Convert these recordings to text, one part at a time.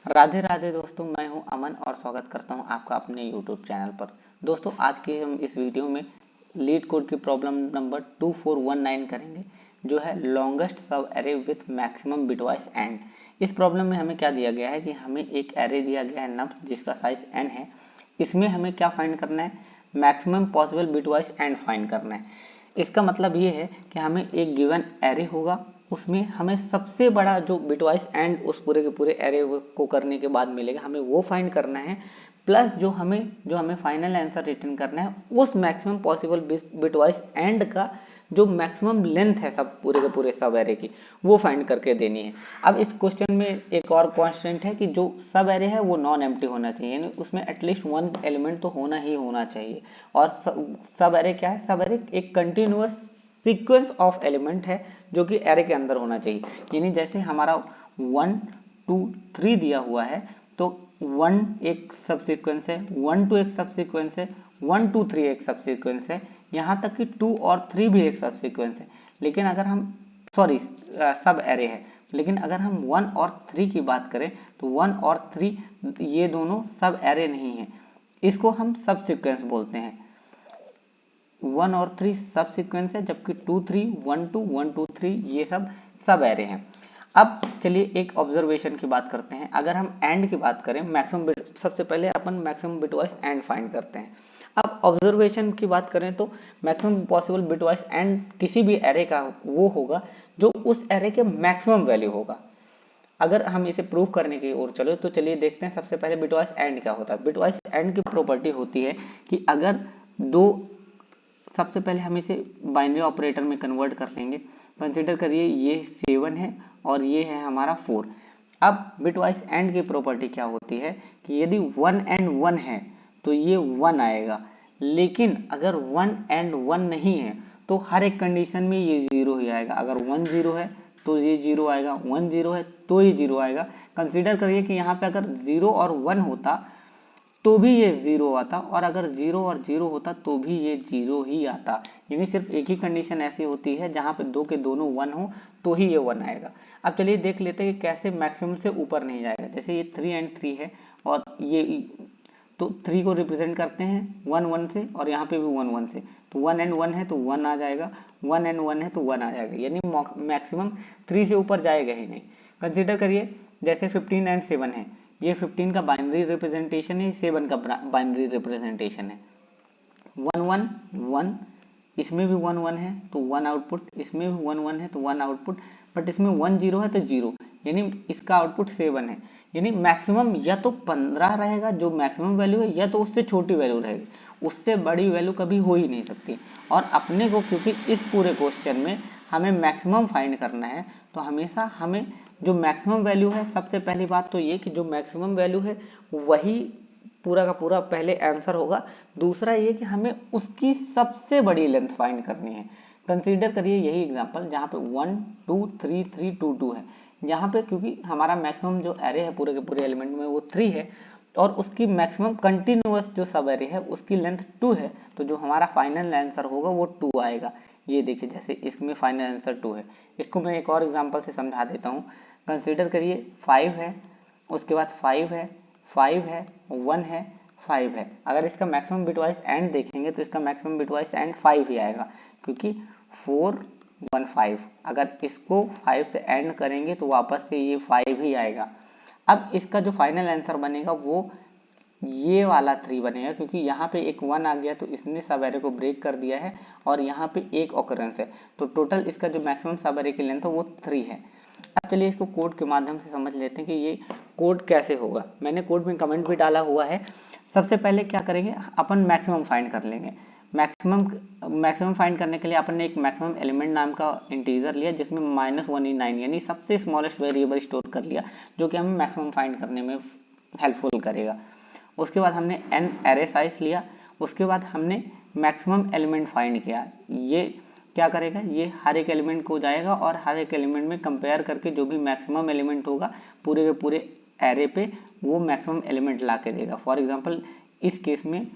राधे राधे दोस्तों, मैं हूं अमन और स्वागत करता हूं आपका अपने YouTube चैनल पर। दोस्तों, आज के हम इस वीडियो में लीड कोड की प्रॉब्लम नंबर 2419 करेंगे, जो है लॉन्गेस्ट सब array with maximum bitwise and. इस प्रॉब्लम में हमें क्या दिया गया है कि हमें एक एरे दिया गया है नंबर जिसका साइज n है। इसमें हमें क्या फाइंड करना है? Maximum possible bitwise and find करना है। इसका मतलब ये है कि हमें एक गिवन एरे होगा, उसमें हमें सबसे बड़ा जो बिटवाइज एंड उस पूरे के पूरे एरे को करने के बाद मिलेगा, हमें वो फाइंड करना है। प्लस जो हमें फाइनल आंसर रिटर्न करना है उस मैक्सिमम पॉसिबल बिटवाइज एंड का जो मैक्सिमम लेंथ है सब पूरे के पूरे सब एरे की, वो फाइंड करके देनी है। अब इस क्वेश्चन में एक और कॉन्स्टेंट है कि जो सब एरे है वो नॉन एम्प्टी होना चाहिए, यानी उसमें एटलीस्ट वन एलिमेंट तो होना ही होना चाहिए। और सब एरे क्या है? सब एरे एक कंटिन्यूअस सीक्वेंस ऑफ एलिमेंट है जो कि एरे के अंदर होना चाहिए। यानी जैसे हमारा 1 2 3 दिया हुआ है, तो 1 एक सब सीक्वेंस है, 1 2 एक सब सीक्वेंस है, 1 2 3 एक सब सीक्वेंस है, यहाँ तक कि 2 और 3 भी एक सब सीक्वेंस है। लेकिन अगर हम सॉरी सब एरे है, लेकिन अगर हम 1 और 3 की बात करें तो 1 और 3 ये दोनों सब एरे नहीं है, इसको हम सब सीक्वेंस बोलते हैं। 1 और 3 सब सीक्वेंस है, जबकि 2 3 1 2 1 2 3 ये सब एरे हैं। अब चलिए एक ऑब्जर्वेशन की बात करते हैं। अगर हम एंड की बात करें, मैक्सिमम बिट, सबसे पहले अपन मैक्सिमम बिटवाइज एंड फाइंड करते हैं। अब ऑब्जर्वेशन की बात करें तो मैक्सिमम पॉसिबल बिटवाइज एंड किसी भी एरे का वो होगा जो उस एरे के मैक्सिमम वैल्यू होगा। अगर हम इसे प्रूव करने की ओर चलो तो चलिए देखते हैं सबसे पहले बिटवाइज एंड क्या होता है। बिटवाइज एंड की प्रॉपर्टी होती है कि अगर दो, सबसे पहले हम इसे बाइनरी ऑपरेटर में कन्वर्ट कर लेंगे। कंसीडर करिए ये 7 है और ये है हमारा 4। अब बिटवाइज एंड की प्रॉपर्टी क्या होती है कि यदि 1 एंड 1 है तो ये 1 आएगा, लेकिन अगर 1 एंड 1 नहीं है तो हर एक कंडीशन में ये 0 ही आएगा। अगर 1 0 है तो ये 0 आएगा, 1 0 है तो ये 0 आएगा। कंसीडर करिए कि यहाँ पे अगर 0 और 1 होता तो भी ये 0 आता, और अगर 0 और 0 होता तो भी ये 0 ही आता। यानी सिर्फ एक ही कंडीशन ऐसी होती है जहाँ पे दो के दोनों 1 हो तो ही ये 1 आएगा। अब चलिए देख लेते हैं कि कैसे मैक्सिमम से ऊपर नहीं जाएगा। जैसे ये 3 एंड 3 है और ये तो 3 को रिप्रेजेंट करते हैं 1 1 से, और यहाँ पे भी 1 1 से, तो 1 एंड 1 है तो 1 आ जाएगा, 1 एंड 1 है तो 1 आ जाएगा, यानी मैक्सिमम 3 से ऊपर जाएगा ही नहीं। कंसिडर करिए जैसे 15 एंड 7 है, ये 15 का बाइनरी रिप्रेजेंटेशन है, 7 का बाइनरी रिप्रेजेंटेशन है। 1 1 1, इसमें भी 1 1 है तो 1 आउटपुट, इसमें भी 1 1 है तो 1 आउटपुट, बट इसमें 1 0 है तो 0, यानी इसका आउटपुट 7 है। यानी मैक्सिमम या तो 15 रहेगा जो मैक्सिमम वैल्यू है, या तो उससे छोटी वैल्यू रहेगी, उससे बड़ी वैल्यू कभी हो ही नहीं सकती। और अपने को क्योंकि इस पूरे क्वेश्चन में हमें मैक्सिमम फाइंड करना है, तो हमेशा हमें जो मैक्सिमम वैल्यू है, सबसे पहली बात तो ये कि जो मैक्सिमम वैल्यू है वही पूरा का पूरा पहले आंसर होगा। दूसरा ये कि हमें उसकी सबसे बड़ी लेंथ फाइंड करनी है। कंसीडर करिए यही एग्जांपल जहाँ पे 1 2 3 3 2 2 है, यहाँ पे क्योंकि हमारा मैक्सिमम जो एरे है पूरे के पूरे एलिमेंट में वो 3 है, और उसकी मैक्सिमम कंटिन्यूअस जो सब एरे है उसकी लेंथ 2 है, तो जो हमारा फाइनल आंसर होगा वो 2 आएगा। ये देखिए जैसे इसमें फाइनल आंसर 2 है। इसको मैं एक और एग्जांपल से समझा देता हूँ। कंसीडर करिए 5 है, उसके बाद 5 है, 5 है, 1 है, 5 है। अगर इसका मैक्सिमम बिटवाइज एंड देखेंगे तो इसका मैक्सिमम बिटवाइज एंड 5 ही आएगा, क्योंकि 4 1 5, अगर इसको 5 से एंड करेंगे तो वापस से ये 5 ही आएगा। अब इसका जो फाइनल आंसर बनेगा वो ये वाला 3 बनेगा, क्योंकि यहाँ पे एक 1 आ गया तो इसने सब एरे को ब्रेक कर दिया है, और यहाँ पे एक ऑकरेंस है, तो टोटल इसका जो मैक्सिमम सब एरे की लेंथ है वो 3 है। अब चलिए इसको कोड के माध्यम से समझ लेते हैं कि ये कोड कैसे होगा। मैंने कोड में कमेंट भी डाला हुआ है। सबसे पहले क्या करेंगे, अपन मैक्सिमम फाइंड कर लेंगे। मैक्सिमम फाइंड करने के लिए अपन ने एक मैक्सिमम एलिमेंट नाम का इंटीजर लिया जिसमें -1 यानी सबसे स्मॉलेस्ट वेरिएबल स्टोर कर लिया, जो कि हमें मैक्सिमम फाइंड करने में हेल्पफुल करेगा। उसके बाद हमने n एरे साइज लिया, उसके बाद हमने मैक्सिमम एलिमेंट फाइंड किया। ये क्या करेगा, ये हर एक एलिमेंट को जाएगा और हर एक एलिमेंट में कंपेयर करके जो भी मैक्सिमम एलिमेंट होगा पूरे के पूरे एरे पे वो मैक्सिमम एलिमेंट ला के देगा। फॉर एग्जांपल इस केस में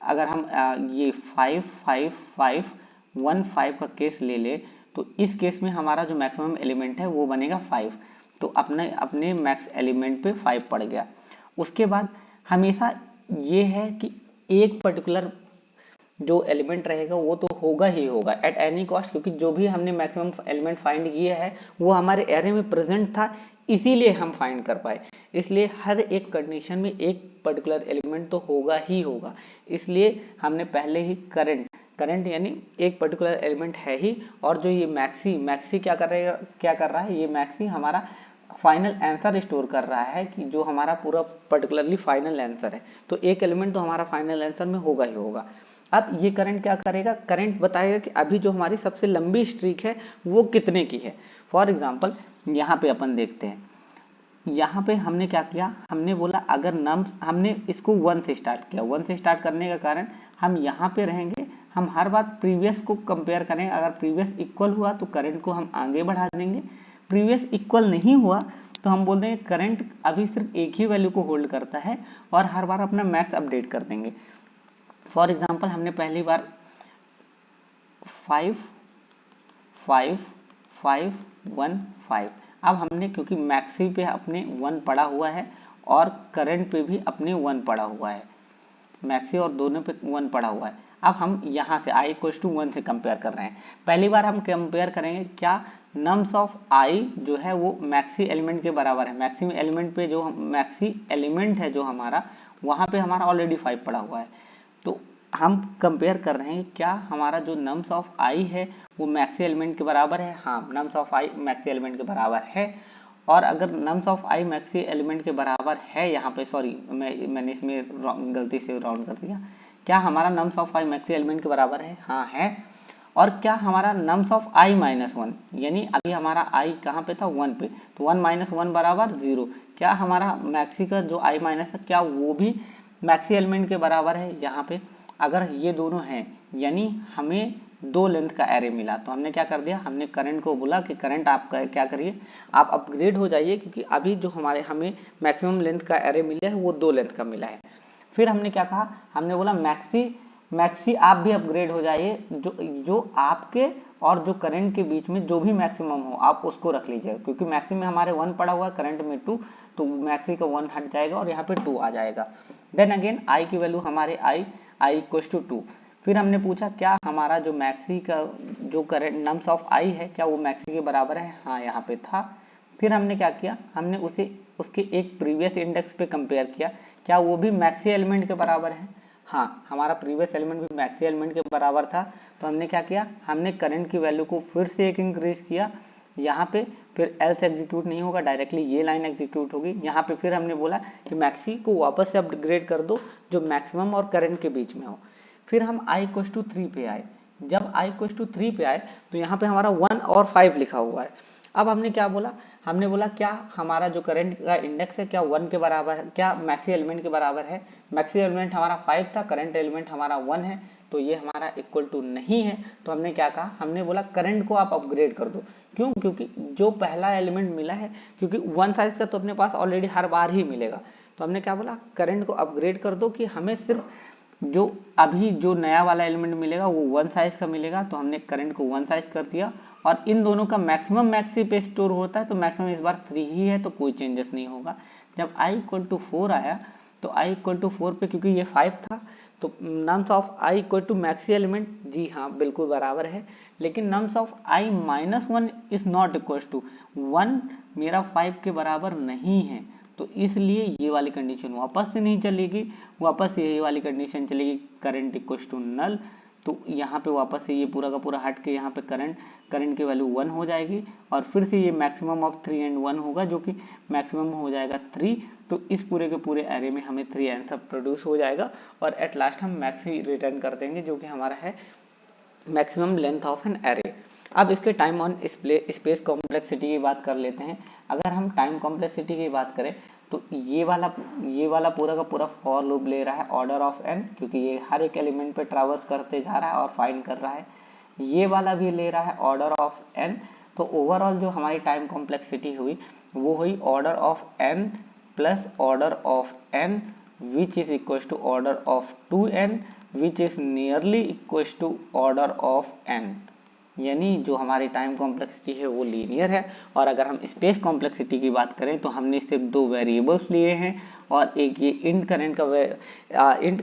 अगर हम ये 5 5 5 1 5 का केस ले ले, तो इस केस में हमारा जो मैक्सिमम एलिमेंट है वो बनेगा 5। तो अपने अपने मैक्स एलिमेंट पे 5 पड़ गया। उसके बाद हमेशा ये है कि एक पर्टिकुलर जो एलिमेंट रहेगा वो तो होगा ही होगा एट एनी कॉस्ट, क्योंकि जो भी हमने मैक्सिमम एलिमेंट फाइंड किया है वो हमारे एरे में प्रेजेंट था, इसीलिए हम फाइंड कर पाए। इसलिए हर एक कंडीशन में एक पर्टिकुलर एलिमेंट तो होगा ही होगा, इसलिए हमने पहले ही करंट यानी एक पर्टिकुलर एलिमेंट है ही। और जो ये मैक्सी क्या कर रहा है, ये मैक्सी हमारा फाइनल आंसर स्टोर कर रहा है कि जो हमारा पूरा पर्टिकुलरली फाइनल आंसर है, तो एक एलिमेंट तो हमारा फाइनल आंसर में होगा ही होगा। अब ये करंट क्या करेगा, करंट बताएगा कि अभी जो हमारी सबसे लंबी स्ट्रीक है वो कितने की है। फॉर एग्जांपल यहाँ पे अपन देखते हैं, यहाँ पे हमने क्या किया, हमने बोला अगर नम्स, हमने इसको 1 से स्टार्ट किया। 1 से स्टार्ट करने का कारण हम यहाँ पे रहेंगे, हम हर बार प्रीवियस को कंपेयर करेंगे। अगर प्रीवियस इक्वल हुआ तो करंट को हम आगे बढ़ा देंगे, प्रीवियस इक्वल नहीं हुआ तो हम बोल देंगे करंट अभी सिर्फ एक ही वैल्यू को होल्ड करता है और हर बार अपना मैक्स अपडेट कर देंगे। फॉर एग्जाम्पल हमने पहली बार 5 5 5 1 5, अब हमने क्योंकि मैक्सी पे अपने 1 पड़ा हुआ है और करंट पे भी अपने 1 पड़ा हुआ है, मैक्सी और दोनों पे 1 पड़ा हुआ है। अब हम यहाँ से i = 1 से कंपेयर कर रहे हैं। पहली बार हम कंपेयर करेंगे क्या नम्स ऑफ i जो है वो मैक्सी एलिमेंट के बराबर है। मैक्सी एलिमेंट पे जो मैक्सी एलिमेंट है जो हमारा, वहाँ पे हमारा ऑलरेडी 5 पड़ा हुआ है, तो हम कंपेयर कर रहे हैं क्या हमारा जो नम्स ऑफ i है वो मैक्सी एलिमेंट के बराबर है। हाँ, nums of i maxi element के बराबर है। और अगर nums of i maxi element के बराबर है, यहाँ पे सॉरी मैंने इसमें गलती से राउंड कर दिया, क्या हमारा nums of i maxi element के बराबर है? हाँ है। और क्या हमारा नम्स ऑफ i - 1, यानी अभी हमारा i कहाँ पे था, 1 पे, तो 1 - 1 बराबर 0, क्या हमारा मैक्सी का जो i माइनस है क्या वो भी मैक्सी एलिमेंट के बराबर है? यहाँ पे अगर ये दोनों हैं यानी हमें 2 लेंथ का एरे मिला, तो हमने क्या कर दिया, हमने करंट को बोला कि करंट आप क्या करिए, आप अपग्रेड हो जाइए, क्योंकि अभी जो हमें मैक्सिमम लेंथ का एरे मिला है वो 2 लेंथ का मिला है। फिर हमने क्या कहा, हमने बोला मैक्सी आप भी अपग्रेड हो जाइए, जो आपके और जो करंट के बीच में जो भी मैक्सिमम हो आप उसको रख लीजिए, क्योंकि मैक्सी में हमारे 1 पड़ा हुआ है, करंट में 2, तो मैक्सी का 1 हट जाएगा और यहाँ पे 2 आ जाएगा। देन अगेन i की वैल्यू हमारे i = 2। फिर हमने पूछा क्या हमारा जो मैक्सी का जो करंट नम्स ऑफ i है क्या वो मैक्सी के बराबर है? हाँ, यहाँ पे था। फिर हमने क्या किया, हमने उसे उसके एक प्रीवियस इंडेक्स पे कंपेयर किया, क्या वो भी मैक्सी एलिमेंट के बराबर है? हाँ, हमारा प्रीवियस एलिमेंट भी मैक्सी एलिमेंट के बराबर था। तो हमने क्या किया, हमने करंट की वैल्यू को फिर से एक इंक्रीज किया यहाँ पे, फिर एल्स एग्जीक्यूट नहीं होगा, डायरेक्टली ये लाइन एग्जीक्यूट होगी यहाँ पे। फिर हमने बोला कि मैक्सी को वापस से अपग्रेड कर दो जो मैक्सिमम और करंट के बीच में हो। फिर हम i = 3 पे आए। जब i = 3 पे आए तो यहाँ पे हमारा 1 और 5 लिखा हुआ है। अब हमने क्या बोला, हमने बोला क्या हमारा जो करंट का इंडेक्स है क्या 1 के बराबर है, क्या मैक्सी एलिमेंट के बराबर है? मैक्सी एलिमेंट हमारा 5 था, करंट एलिमेंट हमारा 1 है, तो ये हमारा इक्वल टू नहीं है। तो हमने क्या कहा, हमने बोला करंट को आप अपग्रेड कर दो। क्यों? क्योंकि जो पहला एलिमेंट मिला है, क्योंकि 1 साइज का तो अपने पास ऑलरेडी हर बार ही मिलेगा, तो हमने क्या बोला, करंट को अपग्रेड कर दो कि हमें सिर्फ जो अभी जो नया वाला एलिमेंट मिलेगा वो 1 साइज का मिलेगा। तो हमने करंट को 1 साइज कर दिया और इन दोनों का मैक्सिमम मैक्सी पे स्टोर होता है, तो मैक्सिमम इस बार 3 ही है, तो कोई चेंजेस नहीं होगा। जब i = 4 आया तो i = 4 पे क्योंकि ये 5 था, तो nums of i = maxi element, जी हाँ बिल्कुल बराबर है, लेकिन nums of i - 1 is not equal to 1, मेरा 5 के बराबर नहीं है, तो इसलिए ये वाली कंडीशन वापस से नहीं चलेगी, वापस से ये वाली कंडीशन चलेगी करंट इक्वल्स टू नल। तो यहाँ पे वापस से ये पूरा का पूरा हट के यहाँ पे करंट की वैल्यू 1 हो जाएगी और फिर से ये मैक्सिमम ऑफ 3 एंड 1 होगा, जो कि मैक्सिमम हो जाएगा 3। तो इस पूरे के पूरे एरे में हमें 3 आंसर प्रोड्यूस हो जाएगा और एट लास्ट हम मैक्सी रिटर्न कर देंगे, जो कि हमारा है maximum length of an array. अब इसके टाइम ऑन स्पेस कॉम्प्लेक्सिटी की बात कर लेते हैं। अगर हम टाइम कॉम्प्लेक्सिटी की बात करें तो ये वाला पूरा का पूरा फॉर लूप ले रहा है ऑर्डर ऑफ n, क्योंकि ये हर एक एलिमेंट पे ट्रैवर्स करते जा रहा है और फाइंड कर रहा है। ये वाला भी ले रहा है ऑर्डर ऑफ n। तो ओवरऑल जो हमारी टाइम कॉम्प्लेक्सिटी हुई वो हुई order of n plus order of n which is equal to order of 2n which is nearly equals to order of n। यानी जो हमारी टाइम कॉम्प्लेक्सिटी है वो लीनियर है। और अगर हम स्पेस कॉम्प्लेक्सिटी की बात करें तो हमने सिर्फ दो वेरिएबल्स लिए हैं और एक ये इंट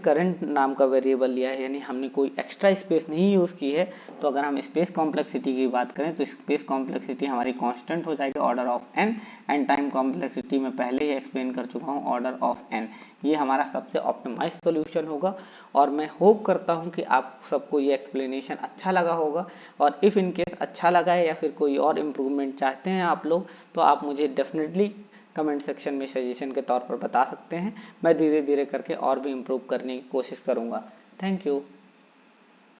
करंट नाम का वेरिएबल लिया है, यानी हमने कोई एक्स्ट्रा स्पेस नहीं यूज़ की है। तो अगर हम स्पेस कॉम्प्लेक्सिटी की बात करें तो स्पेस कॉम्प्लेक्सिटी हमारी कांस्टेंट हो जाएगी order of N, and time complexity में पहले ही एक्सप्लेन कर चुका हूँ ऑर्डर ऑफ एन। ये हमारा सबसे ऑप्टिमाइज सॉल्यूशन होगा और मैं होप करता हूँ कि आप सबको ये एक्सप्लेनेशन अच्छा लगा होगा। और इफ़ इन केस अच्छा लगा है या फिर कोई और इम्प्रूवमेंट चाहते हैं आप लोग, तो आप मुझे डेफिनेटली कमेंट सेक्शन में सजेशन के तौर पर बता सकते हैं। मैं धीरे धीरे करके और भी इम्प्रूव करने की कोशिश करूँगा। Thank you.